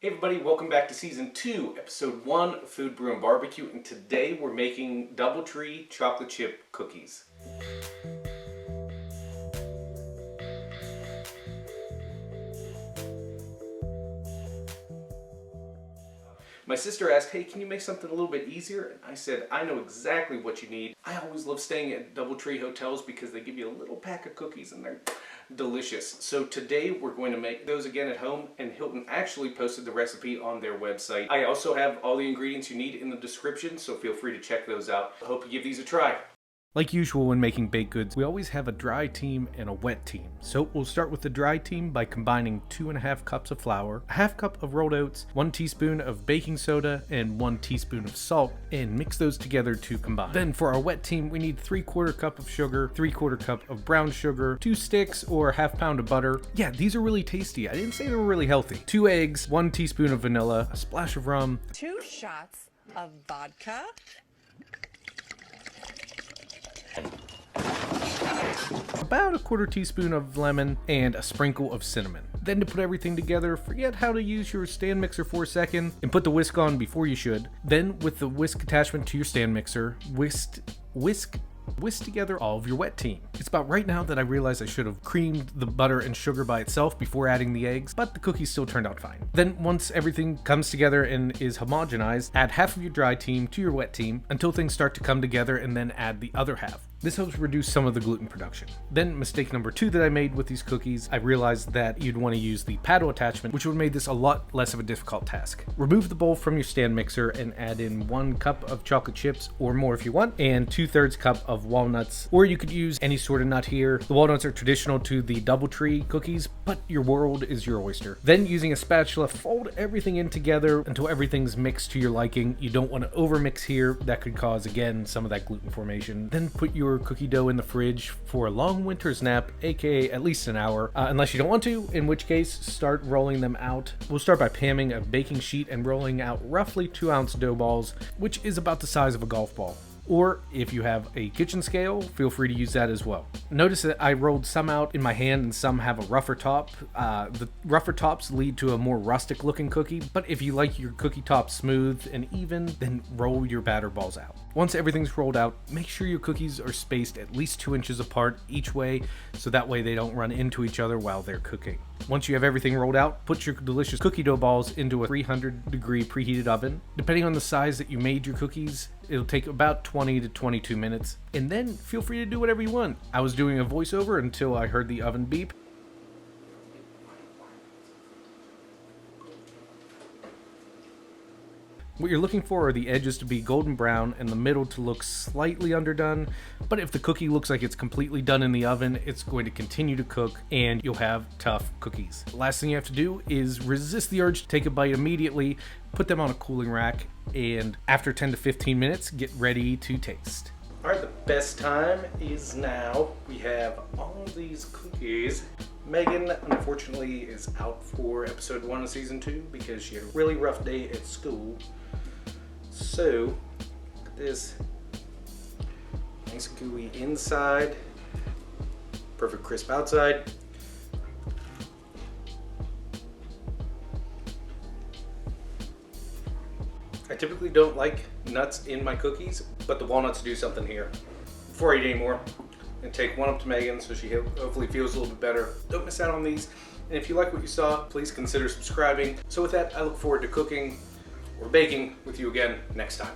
Hey everybody, welcome back to Season 2, Episode 1 of Food, Brew, and Barbecue, and today we're making Doubletree chocolate chip cookies. My sister asked, hey, can you make something a little bit easier? And I said, I know exactly what you need. I always love staying at Doubletree hotels because they give you a little pack of cookies and they're delicious. So today we're going to make those again at home, and Hilton actually posted the recipe on their website. I also have all the ingredients you need in the description, so feel free to check those out. I hope you give these a try. Like usual when making baked goods, we always have a dry team and a wet team. So we'll start with the dry team by combining 2.5 cups of flour, a half cup of rolled oats, 1 teaspoon of baking soda, and 1 teaspoon of salt, and mix those together to combine. Then for our wet team, we need 3/4 cup of sugar, 3/4 cup of brown sugar, 2 sticks or half pound of butter. Yeah, these are really tasty. I didn't say they were really healthy. 2 eggs, 1 teaspoon of vanilla, a splash of rum, 2 shots of vodka, about 1/4 teaspoon of lemon, and a sprinkle of cinnamon. Then to put everything together, forget how to use your stand mixer for a second and put the whisk on before you should. Then with the whisk attachment to your stand mixer, whisk together all of your wet team. It's about right now that I realize I should have creamed the butter and sugar by itself before adding the eggs, but the cookies still turned out fine. Then once everything comes together and is homogenized, add half of your dry team to your wet team until things start to come together, and then add the other half. This helps reduce some of the gluten production. Then mistake number 2 that I made with these cookies, I realized that you'd want to use the paddle attachment, which would have made this a lot less of a difficult task. Remove the bowl from your stand mixer and add in 1 cup of chocolate chips, or more if you want, and 2/3 cup of walnuts, or you could use any sort of nut here. The walnuts are traditional to the Doubletree cookies, but your world is your oyster. Then using a spatula, fold everything in together until everything's mixed to your liking. You don't want to overmix here. That could cause, again, some of that gluten formation. Then put your cookie dough in the fridge for a long winter's nap, aka at least an hour, unless you don't want to, in which case start rolling them out. We'll start by pamming a baking sheet and rolling out roughly 2-ounce dough balls, which is about the size of a golf ball. Or if you have a kitchen scale, feel free to use that as well. Notice that I rolled some out in my hand and some have a rougher top. The rougher tops lead to a more rustic looking cookie, but if you like your cookie top smooth and even, then roll your batter balls out. Once everything's rolled out, make sure your cookies are spaced at least 2 inches apart each way, so that way they don't run into each other while they're cooking. Once you have everything rolled out, put your delicious cookie dough balls into a 300-degree preheated oven. Depending on the size that you made your cookies, it'll take about 20 to 22 minutes, and then feel free to do whatever you want. I was doing a voiceover until I heard the oven beep. What you're looking for are the edges to be golden brown and the middle to look slightly underdone, but if the cookie looks like it's completely done in the oven, it's going to continue to cook and you'll have tough cookies. The last thing you have to do is resist the urge to take a bite immediately, put them on a cooling rack, and after 10 to 15 minutes, get ready to taste. All right, the best time is now. We have all of these cookies. Megan, unfortunately, is out for episode 1 of season 2 because she had a really rough day at school. So, look at this. Nice gooey inside, perfect crisp outside. I typically don't like nuts in my cookies, but the walnuts do something here. Before I eat any more, I'm gonna take one up to Megan so she hopefully feels a little bit better. Don't miss out on these. And if you like what you saw, please consider subscribing. So with that, I look forward to cooking or baking with you again next time.